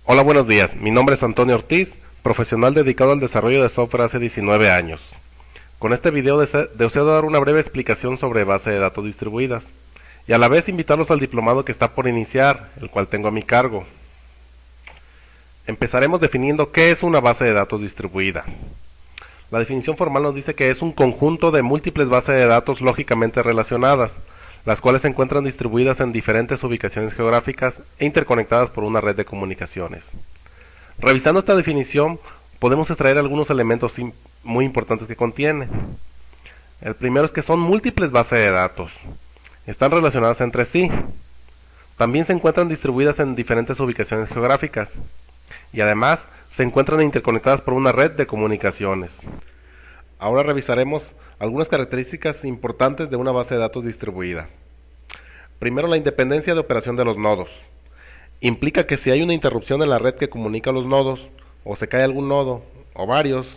Hola, buenos días. Mi nombre es Antonio Ortiz, profesional dedicado al desarrollo de software hace 19 años. Con este video deseo dar una breve explicación sobre base de datos distribuidas y a la vez invitarlos al diplomado que está por iniciar, el cual tengo a mi cargo. Empezaremos definiendo qué es una base de datos distribuida. La definición formal nos dice que es un conjunto de múltiples bases de datos lógicamente relacionadas, las cuales se encuentran distribuidas en diferentes ubicaciones geográficas e interconectadas por una red de comunicaciones. Revisando esta definición, podemos extraer algunos elementos muy importantes que contiene. El primero es que son múltiples bases de datos. Están relacionadas entre sí. También se encuentran distribuidas en diferentes ubicaciones geográficas. Y además, se encuentran interconectadas por una red de comunicaciones. Ahora revisaremos algunas características importantes de una base de datos distribuida. Primero, la independencia de operación de los nodos. Implica que si hay una interrupción en la red que comunica los nodos, o se cae algún nodo, o varios,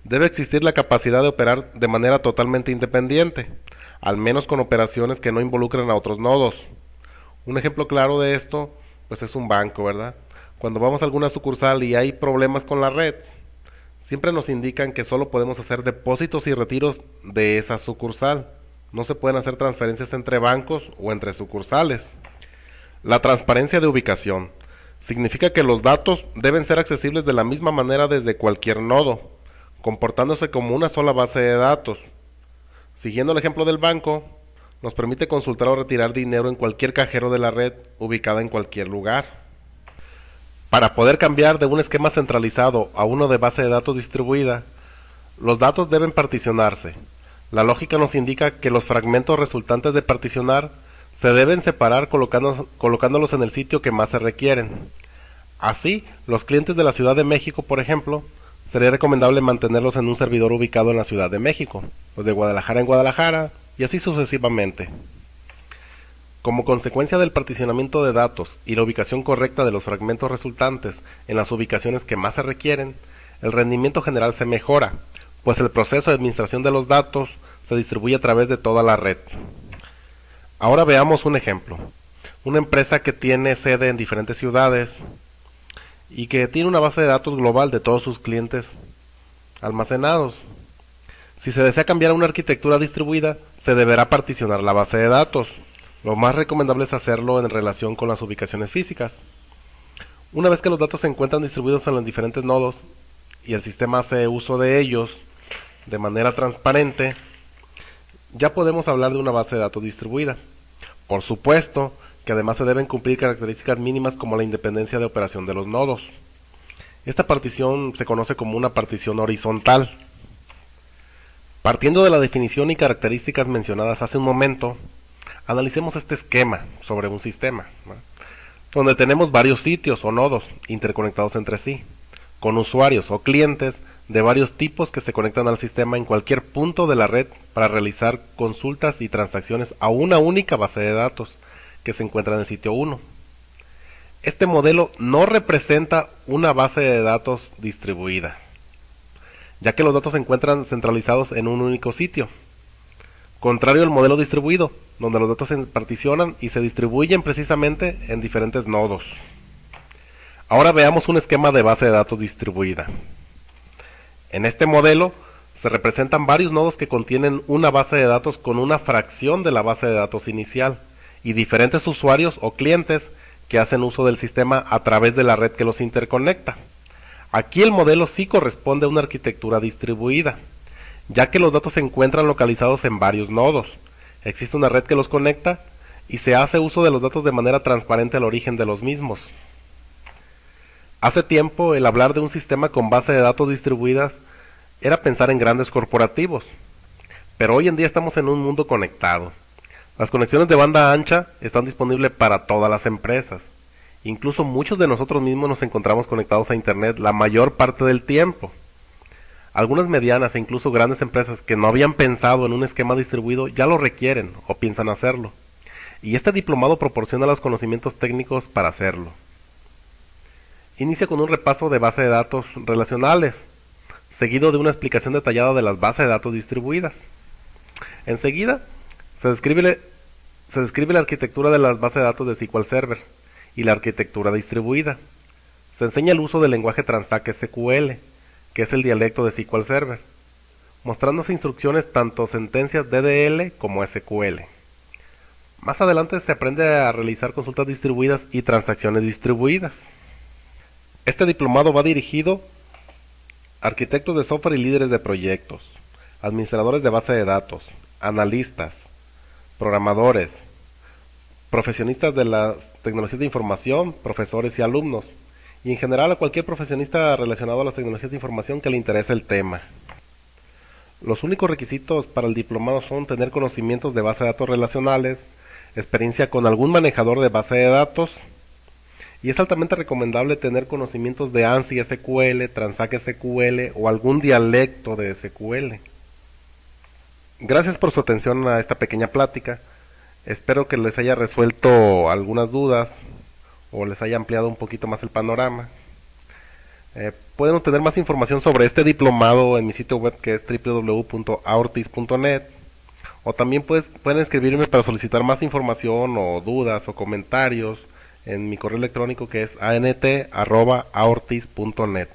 debe existir la capacidad de operar de manera totalmente independiente, al menos con operaciones que no involucren a otros nodos. Un ejemplo claro de esto, pues es un banco, ¿verdad? Cuando vamos a alguna sucursal y hay problemas con la red, siempre nos indican que solo podemos hacer depósitos y retiros de esa sucursal. No se pueden hacer transferencias entre bancos o entre sucursales. La transparencia de ubicación. Significa que los datos deben ser accesibles de la misma manera desde cualquier nodo, comportándose como una sola base de datos. Siguiendo el ejemplo del banco, nos permite consultar o retirar dinero en cualquier cajero de la red ubicada en cualquier lugar. Para poder cambiar de un esquema centralizado a uno de base de datos distribuida, los datos deben particionarse. La lógica nos indica que los fragmentos resultantes de particionar se deben separar colocándolos en el sitio que más se requieren. Así, los clientes de la Ciudad de México, por ejemplo, sería recomendable mantenerlos en un servidor ubicado en la Ciudad de México, los de Guadalajara en Guadalajara, y así sucesivamente. Como consecuencia del particionamiento de datos y la ubicación correcta de los fragmentos resultantes en las ubicaciones que más se requieren, el rendimiento general se mejora, pues el proceso de administración de los datos se distribuye a través de toda la red. Ahora veamos un ejemplo. Una empresa que tiene sede en diferentes ciudades y que tiene una base de datos global de todos sus clientes almacenados. Si se desea cambiar a una arquitectura distribuida, se deberá particionar la base de datos. Lo más recomendable es hacerlo en relación con las ubicaciones físicas. Una vez que los datos se encuentran distribuidos en los diferentes nodos y el sistema hace uso de ellos de manera transparente, ya podemos hablar de una base de datos distribuida. Por supuesto que además se deben cumplir características mínimas como la independencia de operación de los nodos. Esta partición se conoce como una partición horizontal. Partiendo de la definición y características mencionadas hace un momento, analicemos este esquema sobre un sistema, ¿no?, donde tenemos varios sitios o nodos interconectados entre sí, con usuarios o clientes de varios tipos que se conectan al sistema en cualquier punto de la red para realizar consultas y transacciones a una única base de datos que se encuentra en el sitio 1. Este modelo no representa una base de datos distribuida, ya que los datos se encuentran centralizados en un único sitio, contrario al modelo distribuido, donde los datos se particionan y se distribuyen precisamente en diferentes nodos. Ahora veamos un esquema de base de datos distribuida. En este modelo se representan varios nodos que contienen una base de datos con una fracción de la base de datos inicial y diferentes usuarios o clientes que hacen uso del sistema a través de la red que los interconecta. Aquí el modelo sí corresponde a una arquitectura distribuida, ya que los datos se encuentran localizados en varios nodos. Existe una red que los conecta y se hace uso de los datos de manera transparente al origen de los mismos. Hace tiempo el hablar de un sistema con base de datos distribuidas era pensar en grandes corporativos, pero hoy en día estamos en un mundo conectado. Las conexiones de banda ancha están disponibles para todas las empresas. Incluso muchos de nosotros mismos nos encontramos conectados a Internet la mayor parte del tiempo. Algunas medianas e incluso grandes empresas que no habían pensado en un esquema distribuido ya lo requieren o piensan hacerlo. Y este diplomado proporciona los conocimientos técnicos para hacerlo. Inicia con un repaso de base de datos relacionales, seguido de una explicación detallada de las bases de datos distribuidas. Enseguida, se describe la arquitectura de las bases de datos de SQL Server y la arquitectura distribuida. Se enseña el uso del lenguaje Transact SQL, que es el dialecto de SQL Server, mostrándose instrucciones tanto sentencias DDL como SQL. Más adelante se aprende a realizar consultas distribuidas y transacciones distribuidas. Este diplomado va dirigido a arquitectos de software y líderes de proyectos, administradores de base de datos, analistas, programadores, profesionistas de las tecnologías de información, profesores y alumnos, y en general a cualquier profesionista relacionado a las tecnologías de información que le interese el tema. Los únicos requisitos para el diplomado son tener conocimientos de base de datos relacionales, experiencia con algún manejador de base de datos, y es altamente recomendable tener conocimientos de ANSI SQL, Transact SQL o algún dialecto de SQL. Gracias por su atención a esta pequeña plática. Espero que les haya resuelto algunas dudas o les haya ampliado un poquito más el panorama. Pueden obtener más información sobre este diplomado en mi sitio web, que es www.aortis.net, o también pueden escribirme para solicitar más información o dudas o comentarios en mi correo electrónico, que es ant@aortis.net.